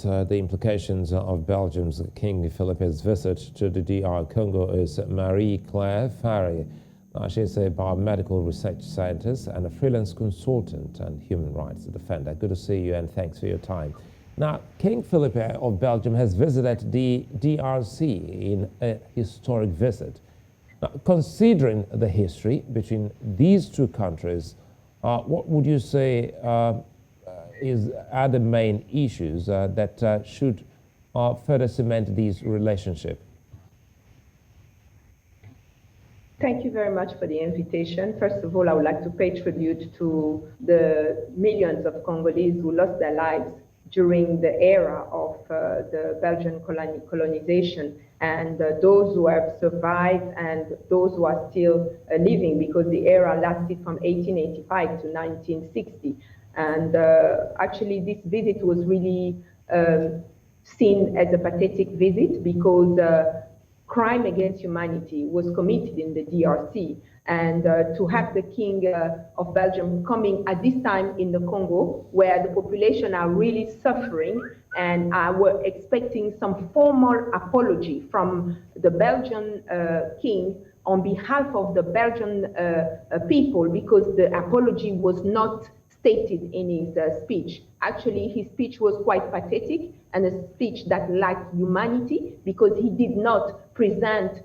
course, the implications of Belgium's King Philippe's visit to the DR Congo is Marie-Claire Faray. She's a biomedical research scientist and a freelance consultant and human rights defender. Good to see you, and thanks for your time. Now, King Philippe of Belgium has visited the DRC in a historic visit. Now, considering the history between these two countries, what would you say are the main issues that should further cement these relationships? Thank you very much for the invitation. First of all, I would like to pay tribute to the millions of Congolese who lost their lives during the era of the Belgian colonization, and those who have survived and those who are still living, because the era lasted from 1885 to 1960. And actually, this visit was really seen as a pathetic visit because crime against humanity was committed in the DRC. And to have the King of Belgium coming at this time in the Congo, where the population are really suffering, and were expecting some formal apology from the Belgian King on behalf of the Belgian people, because the apology was not stated in his speech. Actually, his speech was quite pathetic and a speech that lacked humanity, because he did not present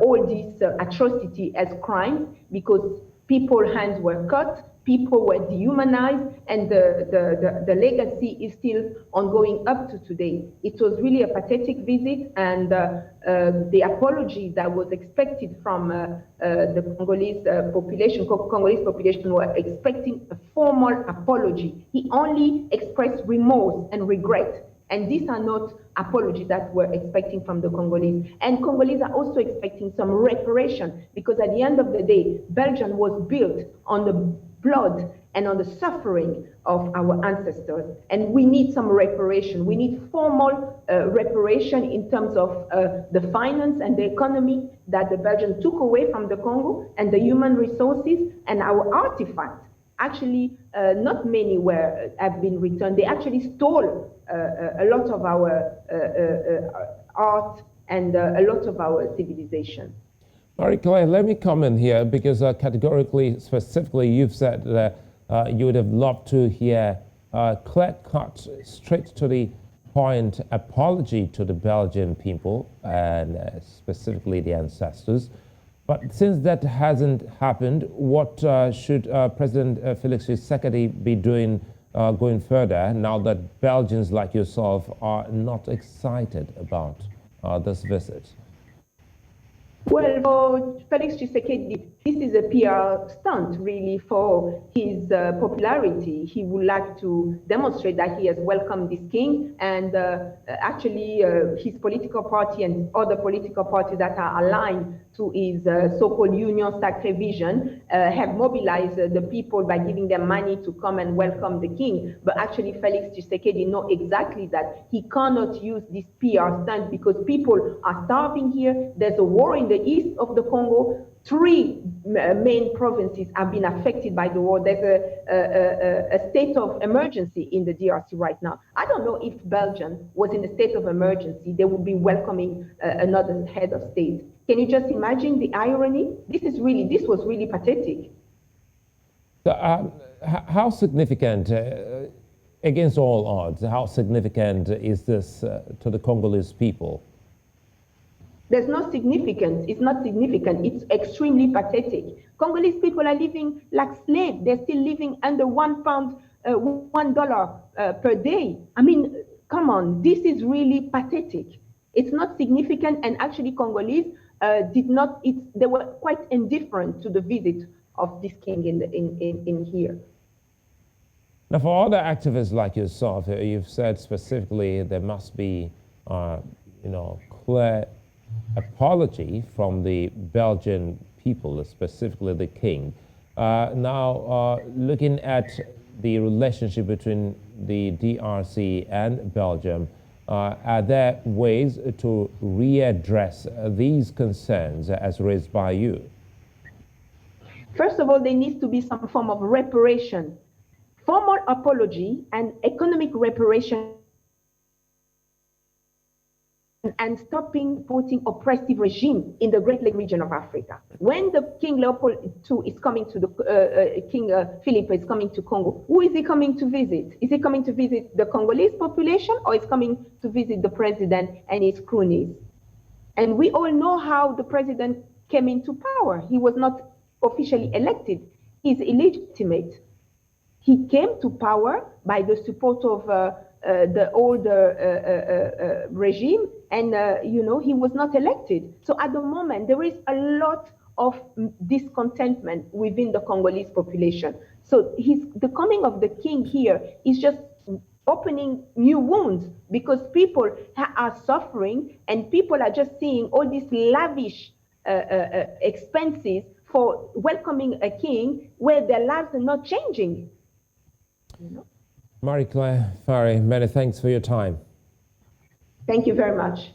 all these atrocity as crimes, because people's hands were cut, people were dehumanized, and the legacy is still ongoing up to today. It was really a pathetic visit, and the apology that was expected from the Congolese population were expecting a formal apology. He only expressed remorse and regret. And these are not apologies that we're expecting from the Congolese. And Congolese are also expecting some reparation, because at the end of the day, Belgium was built on the blood and on the suffering of our ancestors. And we need some reparation. We need formal reparation in terms of the finance and the economy that the Belgians took away from the Congo, and the human resources and our artifacts. Actually, not many have been returned. They actually stole a lot of our art and a lot of our civilization. Marie-Claire, let me comment here, because categorically, specifically, you've said that you would have loved to hear clear-cut, straight to the point apology to the Belgian people, and specifically the ancestors. But since that hasn't happened, what should President Félix Tshisekedi be doing going further, now that Belgians like yourself are not excited about this visit? Well, for Félix Tshisekedi, this is a PR stunt, really, for his popularity. He would like to demonstrate that he has welcomed this king, and actually his political party and other political parties that are aligned to his so-called Union Sacrée vision have mobilized the people by giving them money to come and welcome the king. But actually, Félix Tshisekedi knows exactly that he cannot use this PR stunt, because people are starving here. There's a war in the east of the Congo. 3 main provinces have been affected by the war. There's a state of emergency in the DRC right now. I don't know if Belgium was in a state of emergency, they would be welcoming another head of state. Can you just imagine the irony? This was really pathetic. So, how significant, against all odds, how significant is this to the Congolese people? There's no significance. It's not significant. It's extremely pathetic. Congolese people are living like slaves. They're still living under $1, $1 per day. I mean, come on, this is really pathetic. It's not significant, and actually Congolese they were quite indifferent to the visit of this king in here. Now, for other activists like yourself, you've said specifically there must be, clear apology from the Belgian people, specifically the king. Now, looking at the relationship between the DRC and Belgium, are there ways to readdress these concerns as raised by you? First of all, there needs to be some form of reparation, formal apology and economic reparation and stopping putting oppressive regime in the Great Lake region of Africa. When the King Leopold II is coming to the King Philippe is coming to Congo, who is he coming to visit? Is he coming to visit the Congolese population, or is coming to visit the president and his cronies? And we all know how the president came into power. He was not officially elected. He's illegitimate. He came to power by the support of the old regime, and he was not elected. So at the moment, there is a lot of discontentment within the Congolese population. So the coming of the king here is just opening new wounds, because people are suffering, and people are just seeing all these lavish expenses for welcoming a king where their lives are not changing. Marie-Claire Faray, many thanks for your time. Thank you very much.